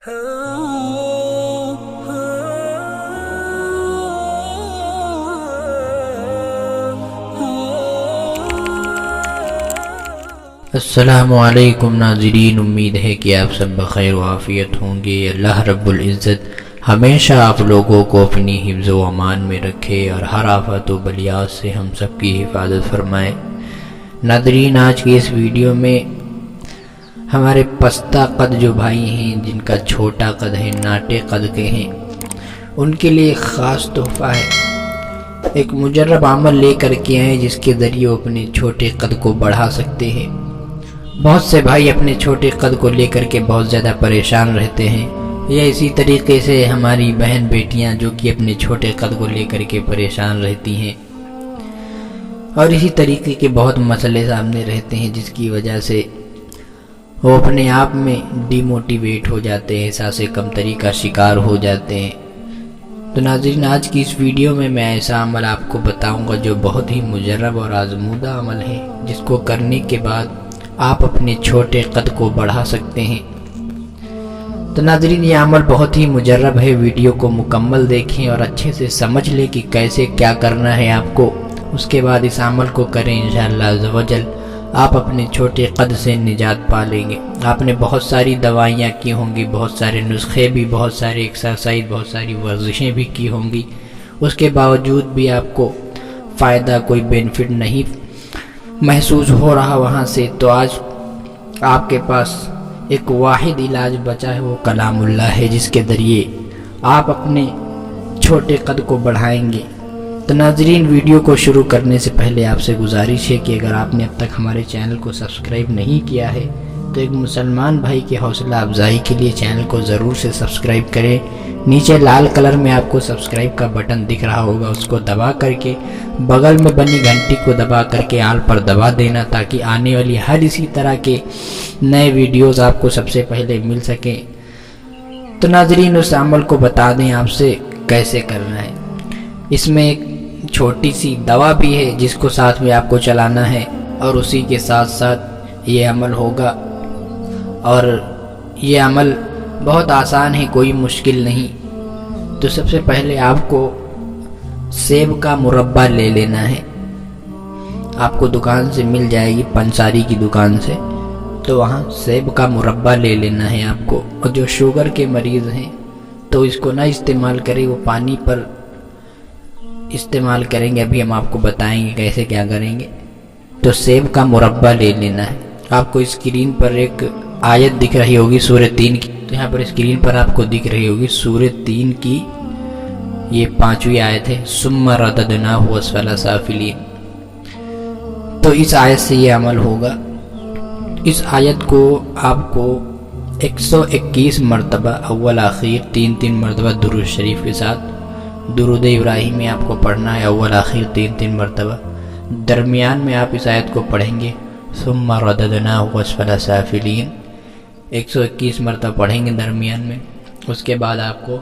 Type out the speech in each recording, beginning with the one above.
السلام علیکم ناظرین، امید ہے کہ آپ سب بخیر و عافیت ہوں گے۔ اللہ رب العزت ہمیشہ آپ لوگوں کو اپنی حفظ و امان میں رکھے اور ہر آفت و بلیات سے ہم سب کی حفاظت فرمائے۔ ناظرین، آج کی اس ویڈیو میں ہمارے پستہ قد جو بھائی ہیں، جن کا چھوٹا قد ہے، ناٹے قد کے ہیں، ان کے لیے ایک خاص تحفہ ہے۔ ایک مجرب عمل لے کر کے آئے جس کے ذریعے وہ اپنے چھوٹے قد کو بڑھا سکتے ہیں۔ بہت سے بھائی اپنے چھوٹے قد کو لے کر کے بہت زیادہ پریشان رہتے ہیں، یا اسی طریقے سے ہماری بہن بیٹیاں جو کہ اپنے چھوٹے قد کو لے کر کے پریشان رہتی ہیں، اور اسی طریقے کے بہت مسئلے سامنے رہتے ہیں جس کی وجہ سے وہ اپنے آپ میں ڈی موٹیویٹ ہو جاتے ہیں، احساس کمتری کا شکار ہو جاتے ہیں۔ تو ناظرین، آج کی اس ویڈیو میں ایسا عمل آپ کو بتاؤں گا جو بہت ہی مجرب اور آزمودہ عمل ہے، جس کو کرنے کے بعد آپ اپنے چھوٹے قد کو بڑھا سکتے ہیں۔ تو ناظرین، یہ عمل بہت ہی مجرب ہے، ویڈیو کو مکمل دیکھیں اور اچھے سے سمجھ لیں کہ کیسے کیا کرنا ہے آپ کو۔ اس کے بعد اس عمل کو کریں، انشاءاللہ عز و جل آپ اپنے چھوٹے قد سے نجات پا لیں گے۔ آپ نے بہت ساری دوائیاں کی ہوں گی، بہت سارے نسخے بھی، بہت سارے ایکسرسائز، بہت ساری ورزشیں بھی کی ہوں گی، اس کے باوجود بھی آپ کو فائدہ، کوئی بینیفٹ نہیں محسوس ہو رہا وہاں سے۔ تو آج آپ کے پاس ایک واحد علاج بچا ہے، وہ کلام اللہ ہے، جس کے ذریعے آپ اپنے چھوٹے قد کو بڑھائیں گے۔ تو ناظرین، ویڈیو کو شروع کرنے سے پہلے آپ سے گزارش ہے کہ اگر آپ نے اب تک ہمارے چینل کو سبسکرائب نہیں کیا ہے تو ایک مسلمان بھائی کے حوصلہ افزائی کے لیے چینل کو ضرور سے سبسکرائب کریں۔ نیچے لال کلر میں آپ کو سبسکرائب کا بٹن دکھ رہا ہوگا، اس کو دبا کر کے بغل میں بنی گھنٹی کو دبا کر کے آل پر دبا دینا، تاکہ آنے والی ہر اسی طرح کے نئے ویڈیوز آپ کو سب سے پہلے مل سکیں۔ تو ناظرین، اس عمل کو بتا دیں آپ سے کیسے کرنا ہے۔ اس میں ایک چھوٹی سی دوا بھی ہے جس کو ساتھ میں آپ کو چلانا ہے، اور اسی کے ساتھ ساتھ یہ عمل ہوگا۔ اور یہ عمل بہت آسان ہے، کوئی مشکل نہیں۔ تو سب سے پہلے آپ کو سیب کا مربع لے لینا ہے۔ آپ کو دکان سے مل جائے گی، پنساری کی دکان سے، تو وہاں سیب کا مربع لے لینا ہے آپ کو۔ اور جو شوگر کے مریض ہیں تو اس کو نہ استعمال کریں، وہ پانی پر استعمال کریں گے، ابھی ہم آپ کو بتائیں گے کیسے کیا کریں گے۔ تو سیب کا مربع لے لینا ہے۔ آپ کو اسکرین پر ایک آیت دکھ رہی ہوگی سورہ 3 کی، تو یہاں پر اسکرین پر آپ کو دکھ رہی ہوگی سورہ 3 کی یہ 5ویں آیت ہے، ثم رددناہ اسفل سافلین۔ تو اس آیت سے یہ عمل ہوگا۔ اس آیت کو آپ کو 121 مرتبہ اول آخر 3 مرتبہ درود شریف کے ساتھ درود ابراہیمی آپ کو پڑھنا ہے، اول آخر 3 مرتبہ۔ درمیان میں آپ اس آیت کو پڑھیں گے، ثم رددناہ اسفل سافلین، 121 مرتبہ پڑھیں گے درمیان میں۔ اس کے بعد آپ کو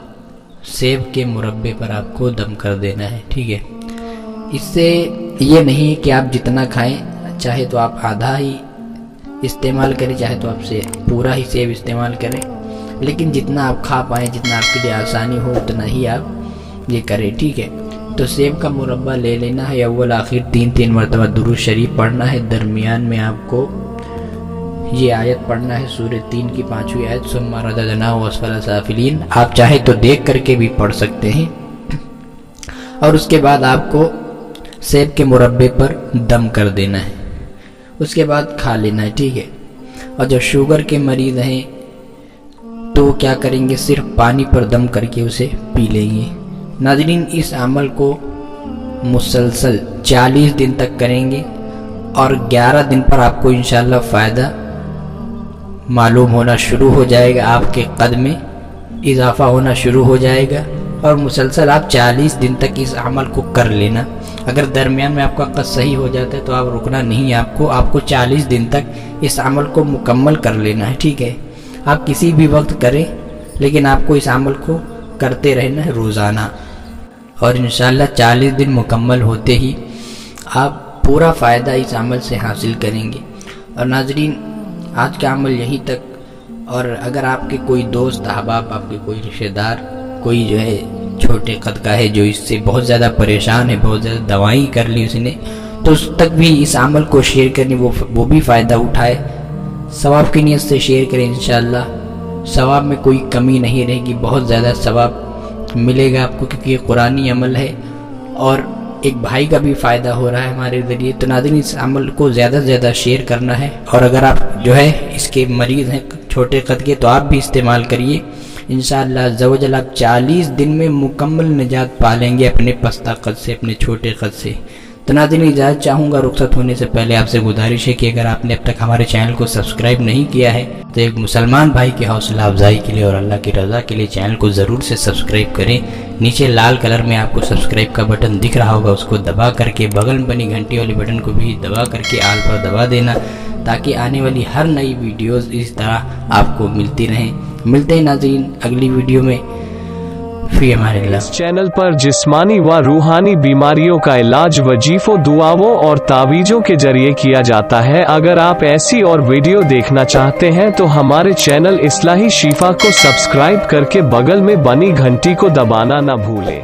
سیب کے مربے پر آپ کو دم کر دینا ہے، ٹھیک ہے۔ اس سے یہ نہیں کہ آپ جتنا کھائیں، چاہے تو آپ آدھا ہی استعمال کریں، چاہے تو آپ سے پورا ہی سیب استعمال کریں، لیکن جتنا آپ کھا پائیں، جتنا آپ کے لیے آسانی ہو، اتنا ہی آپ یہ کریں، ٹھیک ہے۔ تو سیب کا مربع لے لینا ہے، اول آخر 3 مرتبہ درود شریف پڑھنا ہے، درمیان میں آپ کو یہ آیت پڑھنا ہے، سورہ 3 کی 5ویں آیت، ثم رددناہ اسفل سافلین۔ آپ چاہے تو دیکھ کر کے بھی پڑھ سکتے ہیں۔ اور اس کے بعد آپ کو سیب کے مربے پر دم کر دینا ہے، اس کے بعد کھا لینا ہے، ٹھیک ہے۔ اور جو شوگر کے مریض ہیں تو کیا کریں گے، صرف پانی پر دم کر کے اسے پی لیں گے۔ ناظرین، اس عمل کو مسلسل 40 دن تک کریں گے، اور 11 دن پر آپ کو انشاءاللہ فائدہ معلوم ہونا شروع ہو جائے گا، آپ کے قد میں اضافہ ہونا شروع ہو جائے گا۔ اور مسلسل آپ 40 دن تک اس عمل کو کر لینا۔ اگر درمیان میں آپ کا قد صحیح ہو جاتا ہے تو آپ رکنا نہیں، آپ کو 40 دن تک اس عمل کو مکمل کر لینا ہے، ٹھیک ہے۔ آپ کسی بھی وقت کریں، لیکن آپ کو اس عمل کو کرتے رہنا ہے روزانہ، اور انشاءاللہ 40 دن مکمل ہوتے ہی آپ پورا فائدہ اس عمل سے حاصل کریں گے۔ اور ناظرین، آج کا عمل یہیں تک اور اگر آپ کے کوئی دوست احباب، آپ کے کوئی رشتہ دار کوئی جو ہے چھوٹے قد کا ہے، جو اس سے بہت زیادہ پریشان ہے، بہت زیادہ دوائیں کر لی اس نے، تو اس تک بھی اس عمل کو شیئر کریں، وہ بھی فائدہ اٹھائے، ثواب کی نیت سے شیئر کریں۔ انشاءاللہ ثواب میں کوئی کمی نہیں رہے گی، بہت زیادہ ثواب ملے گا آپ کو، کیونکہ یہ قرآنی عمل ہے اور ایک بھائی کا بھی فائدہ ہو رہا ہے ہمارے ذریعے۔ تو ناظرین اس عمل کو زیادہ سے زیادہ شیئر کرنا ہے، اور اگر آپ جو ہے اس کے مریض ہیں چھوٹے قد کے تو آپ بھی استعمال کریے، انشاءاللہ عز و جل آپ 40 دن میں مکمل نجات پا لیں گے اپنے پستہ قد سے، اپنے چھوٹے قد سے۔ تو ناظرین اجازت چاہوں گا، رخصت ہونے سے پہلے آپ سے گزارش ہے کہ اگر آپ نے اب تک ہمارے چینل کو سبسکرائب نہیں کیا ہے تو ایک مسلمان بھائی کی حوصلہ افزائی کے لیے اور اللہ کی رضا کے لیے چینل کو ضرور سے سبسکرائب کریں۔ نیچے لال کلر میں آپ کو سبسکرائب کا بٹن دکھ رہا ہوگا، اس کو دبا کر کے بغل میں بنی گھنٹی والی بٹن کو بھی دبا کر کے آل پر دبا دینا، تاکہ آنے والی ہر نئی ویڈیوز اس طرح آپ کو ملتی رہیں۔ ملتے ہیں ناظرین اگلی ویڈیو میں، فی امان اللہ۔ اس چینل پر جسمانی و روحانی بیماریوں کا علاج وظیفوں، دعاؤں اور تعویذوں کے ذریعے کیا جاتا ہے۔ اگر آپ ایسی اور ویڈیو دیکھنا چاہتے ہیں تو ہمارے چینل اصلاحی شفا کو سبسکرائب کر کے بغل میں بنی گھنٹی کو دبانا نہ بھولیں۔